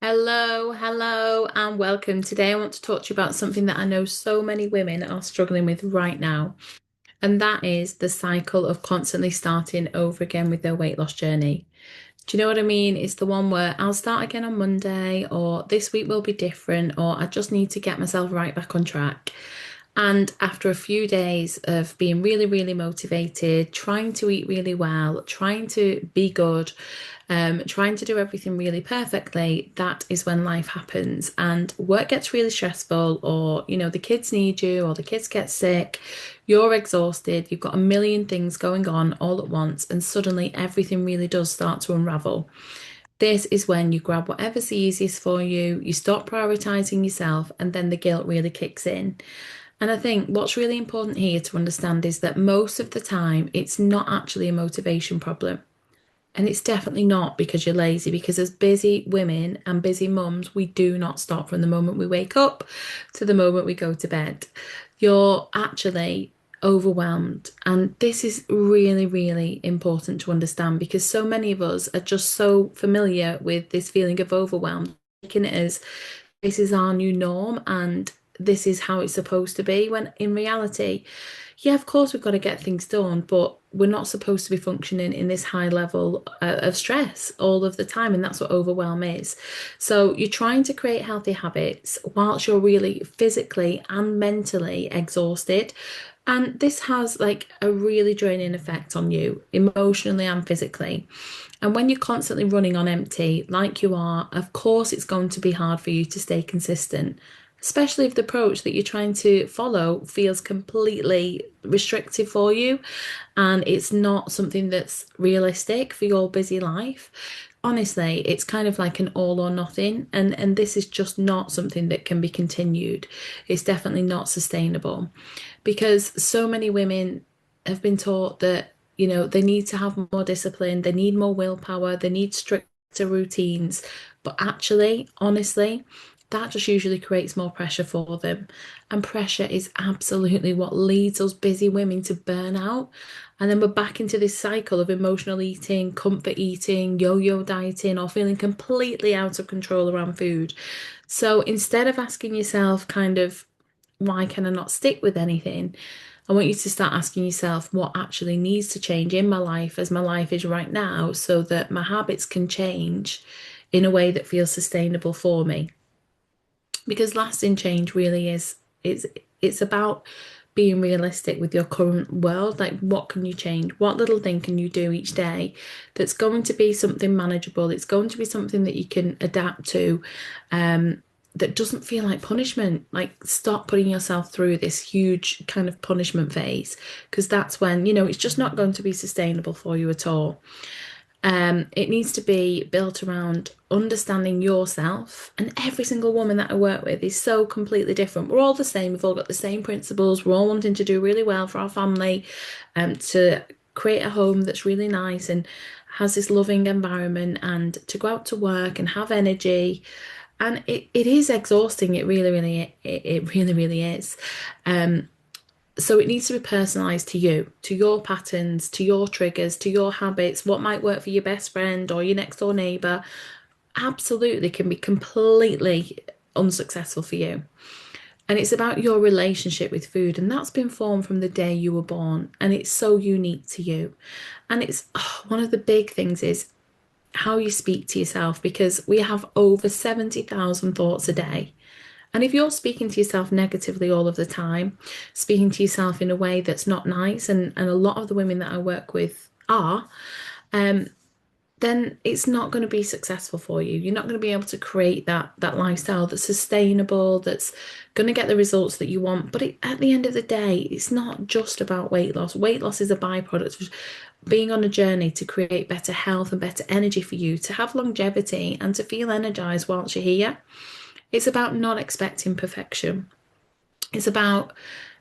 Hello, and welcome. Today, I want to talk to you about something that I know so many women are struggling with right now, and that is the cycle of constantly starting over again with their weight loss journey. Do you know what I mean? It's the one where I'll start again on Monday, or this week will be different, or I just need to get myself right back on track. And after a few days of being really, really motivated, trying to eat really well, trying to be good, trying to do everything really perfectly, that is when life happens and work gets really stressful, or the kids need you, or the kids get sick, you're exhausted, you've got a million things going on all at once, and suddenly everything really does start to unravel. This is when you grab whatever's the easiest for you, you stop prioritizing yourself, and then the guilt really kicks in. And I think what's really important here to understand is that most of the time it's not actually a motivation problem. And it's definitely not because you're lazy, because as busy women and busy mums, we do not stop from the moment we wake up to the moment we go to bed. You're actually overwhelmed. And this is really, really important to understand because so many of us are just so familiar with this feeling of overwhelm, taking it as this is our new norm and this is how it's supposed to be, when in reality, yeah, of course we've got to get things done, but we're not supposed to be functioning in this high level of stress all of the time, and that's what overwhelm is. So you're trying to create healthy habits whilst you're really physically and mentally exhausted. And this has like a really draining effect on you emotionally and physically. And when you're constantly running on empty, like you are, of course, it's going to be hard for you to stay consistent, especially if the approach that you're trying to follow feels completely restrictive for you and it's not something that's realistic for your busy life. Honestly, it's kind of like an all or nothing, and this is just not something that can be continued. It's definitely not sustainable because so many women have been taught that, they need to have more discipline, they need more willpower, they need stricter routines. But actually, honestly, that just usually creates more pressure for them. And pressure is absolutely what leads us busy women to burnout. And then we're back into this cycle of emotional eating, comfort eating, yo-yo dieting, or feeling completely out of control around food. So instead of asking yourself, kind of, why can I not stick with anything? I want you to start asking yourself what actually needs to change in my life as my life is right now so that my habits can change in a way that feels sustainable for me. Because lasting change really is it's about being realistic with your current world. Like, what can you change? What little thing can you do each day that's going to be something manageable? It's going to be something that you can adapt to, that doesn't feel like punishment. Like, stop putting yourself through this huge kind of punishment phase, because that's when, it's just not going to be sustainable for you at all. It needs to be built around understanding yourself. And every single woman that I work with is so completely different. We're all the same. We've all got the same principles. We're all wanting to do really well for our family, to create a home that's really nice and has this loving environment, and to go out to work and have energy. And it is exhausting. It really, really is. Um, so it needs to be personalized to you, to your patterns, to your triggers, to your habits. What might work for your best friend or your next door neighbor absolutely can be completely unsuccessful for you. And it's about your relationship with food, and that's been formed from the day you were born, and it's so unique to you. And it's one of the big things is how you speak to yourself, because we have over 70,000 thoughts a day. And if you're speaking to yourself negatively all of the time, speaking to yourself in a way that's not nice, and a lot of the women that I work with are, um, then it's not going to be successful for you. You're not going to be able to create that lifestyle that's sustainable, that's going to get the results that you want. But at the end of the day, it's not just about weight loss. Weight loss is a byproduct of being on a journey to create better health and better energy for you, to have longevity and to feel energized whilst you're here. It's about not expecting perfection. It's about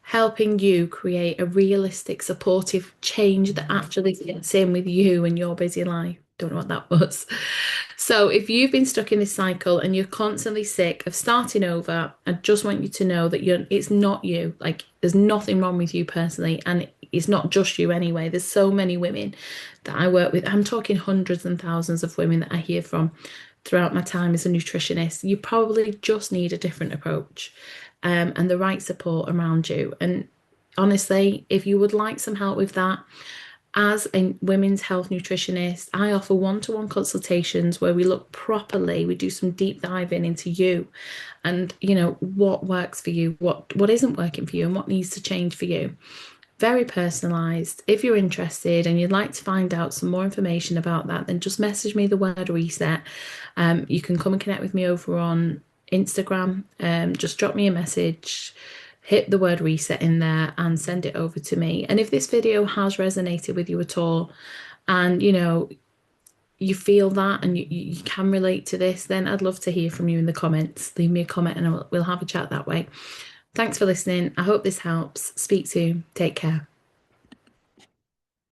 helping you create a realistic, supportive change that actually fits in with you and your busy life. Don't know what that was. So, if you've been stuck in this cycle and you're constantly sick of starting over, I just want you to know that it's not you. Like, there's nothing wrong with you personally, and it's not just you anyway. There's so many women that I work with. I'm talking hundreds and thousands of women that I hear from throughout my time as a nutritionist. You probably just need a different approach, and the right support around you. And honestly, if you would like some help with that, as a women's health nutritionist, I offer one-to-one consultations where we look properly, we do some deep diving into you and what works for you, what isn't working for you, and what needs to change for you. Very personalized. If you're interested and you'd like to find out some more information about that, then just message me the word reset. You can come and connect with me over on Instagram. Just drop me a message, hit the word reset in there and send it over to me. And if this video has resonated with you at all, and you feel that and you can relate to this, then I'd love to hear from you in the comments. Leave me a comment and we'll have a chat that way. Thanks for listening. I hope this helps. Speak soon. Take care.